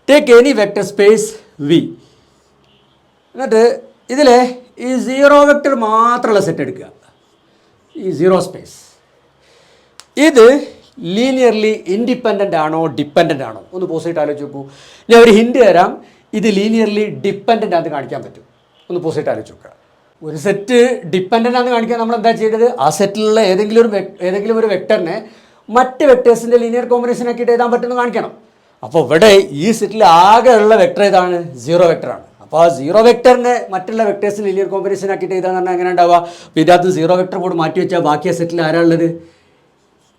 Take any vector space V. എന്നിട്ട് ഇതിൽ ഈ സീറോ വെക്റ്റർ മാത്രമുള്ള സെറ്റ് എടുക്കുക. ഈ സീറോ സ്പേസ് ഇത് ലീനിയർലി ഇൻഡിപെൻഡൻ്റ് ആണോ ഡിപ്പെൻഡൻ്റ് ആണോ ഒന്ന് പോസിറ്റ് ആലോചിച്ച് നോക്കൂ. ഞാൻ ഒരു ഹിൻഡ് തരാം, ഇത് ലീനിയർലി ഡിപ്പെൻഡൻ്റ് ആണെന്ന് കാണിക്കാൻ പറ്റും. ഒന്ന് പോസിറ്റ് ആലോചിച്ച് നോക്കുക. ഒരു സെറ്റ് ഡിപ്പെൻഡൻ്റ് ആണെന്ന് കാണിക്കാൻ നമ്മൾ എന്താ ചെയ്തത്? ആ സെറ്റിലുള്ള ഏതെങ്കിലും ഒരു വെക്ടറിനെ മറ്റ് വെക്ടേഴ്സിൻ്റെ ലീനിയർ കോമ്പിനേഷൻ ആക്കിയിട്ട് എഴുതാൻ പറ്റുമെന്ന് കാണിക്കണം. അപ്പോൾ ഇവിടെ ഈ സെറ്റിൽ ആകെ ഉള്ള വെക്ടർ ഏതാണ്? സീറോ വെക്ടറാണ്. അപ്പോൾ ആ സീറോ വെക്ടറിനെ മറ്റുള്ള വെക്ടേഴ്സിന് ലീനിയർ കോമ്പിനേഷൻ ആക്കിയിട്ട് എഴുതാന്ന് പറഞ്ഞാൽ എങ്ങനെ ഉണ്ടാവുക? ഇതിനകത്ത് സീറോ വെക്ടർ കൂടെ മാറ്റി വെച്ചാൽ ബാക്കി ആ സെറ്റിൽ ആരാളുള്ളത്?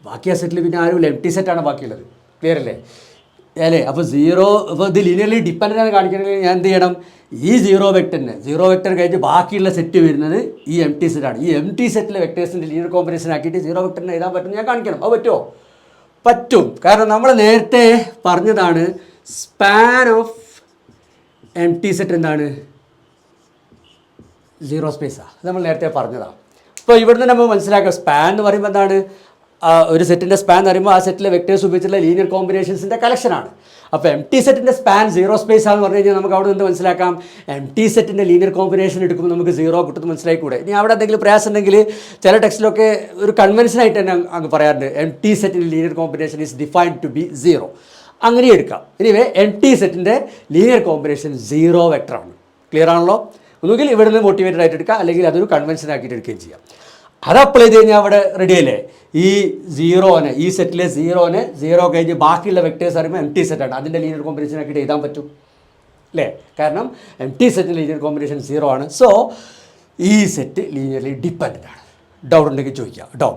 ബാക്കി ആ സെറ്റിൽ പിന്നെ ആരുമില്ല, എംപ്റ്റി സെറ്റാണ് ബാക്കിയുള്ളത്. ക്ലിയർ അല്ലേ? അപ്പോൾ ഇത് ലീനിയർലി ഡിപ്പെൻഡൻ്റ് ആണ് കാണിക്കണമെങ്കിൽ ഞാൻ എന്ത് ചെയ്യണം? ഈ സീറോ വെക്ടർ കഴിഞ്ഞ് ബാക്കിയുള്ള സെറ്റ് വരുന്നത് ഈ എംപ്റ്റി സെറ്റാണ്. ഈ എംപ്റ്റി സെറ്റിലെ വെക്ടേഴ്സിൻ്റെ ലീനിയർ കോമ്പിനേഷൻ ആക്കിയിട്ട് സീറോ വെക്ടറിനെ എഴുതാൻ പറ്റും ഞാൻ കാണിക്കണം. അത് പറ്റുമോ? പറ്റും. കാരണം നമ്മൾ നേരത്തെ പറഞ്ഞതാണ് സ്പാൻ ഓഫ് എംപ്റ്റി സെറ്റ് എന്താണ്? സീറോ സ്പേസാണ്. അത് നമ്മൾ നേരത്തെ പറഞ്ഞതാണ്. അപ്പോൾ ഇവിടുന്ന് നമ്മൾ മനസ്സിലാക്കുക, സ്പാൻ എന്ന് പറയുമ്പോൾ എന്താണ്? ഒരു സെറ്റിൻ്റെ സ്പാൻ എന്ന് പറയുമ്പോൾ ആ സെറ്റിലെ വെക്ടേഴ്സ് ഉപയോഗിച്ചുള്ള ലീനിയർ കോമ്പിനേഷൻസിൻ്റെ കളക്ഷനാണ്. അപ്പോൾ എംപ്റ്റി സെറ്റിൻ്റെ സ്പാൻ സീറോ സ്പേസ് ആണെന്ന് പറഞ്ഞു കഴിഞ്ഞാൽ നമുക്ക് അവിടെ നിന്ന് മനസ്സിലാക്കാം എംപ്റ്റി സെറ്റിൻ്റെ ലീനിയർ കോമ്പിനേഷൻ എടുക്കുമ്പോൾ നമുക്ക് സീറോ കിട്ടുമെന്ന് മനസ്സിലായിക്കൂടെ? ഇനി അവിടെ എന്തെങ്കിലും പ്രയാസം ഉണ്ടെങ്കിൽ ചില ടെക്സ്റ്റിലൊക്കെ ഒരു കൺവെൻഷനായിട്ട് തന്നെ അങ്ങ് പറയാറുണ്ട്, എംപ്റ്റി സെറ്റിൻ്റെ linear combination is defined to be zero. അങ്ങനെ എടുക്കാം. എനിവേ എംപ്റ്റി സെറ്റിൻ്റെ ലീനിയർ കോമ്പിനേഷൻ സീറോ വെക്ടറാണ്. ക്ലിയർ ആണല്ലോ? ഒന്നുകിൽ ഇവിടെ നിന്ന് മോട്ടിവേറ്റഡ് ആയിട്ട് എടുക്കാം, അല്ലെങ്കിൽ അതൊരു കൺവെൻഷൻ ആക്കിയിട്ട് എടുക്കുകയും ചെയ്യാം. അത് അപ്ലൈ ചെയ്ത് കഴിഞ്ഞാൽ അവിടെ റെഡി അല്ലേ? ഈ സെറ്റിലെ സീറോ കഴിഞ്ഞ് ബാക്കിയുള്ള വെക്ടേഴ്സ് അറിയുമ്പോൾ എംപ്റ്റി സെറ്റാണ്. അതിൻ്റെ ലീനിയർ കോമ്പിനേഷൻ ആക്കിയിട്ട് എഴുതാൻ പറ്റും അല്ലേ? കാരണം എംപ്റ്റി സെറ്റിൻ്റെ ലീനിയർ കോമ്പിനേഷൻ സീറോ ആണ്. സോ ഈ സെറ്റ് ലീനിയർലി ഡിപ്പെൻഡൻ്റ് ആണ്. ഡൗട്ട് ഉണ്ടെങ്കിൽ ചോദിക്കാം കേട്ടോ.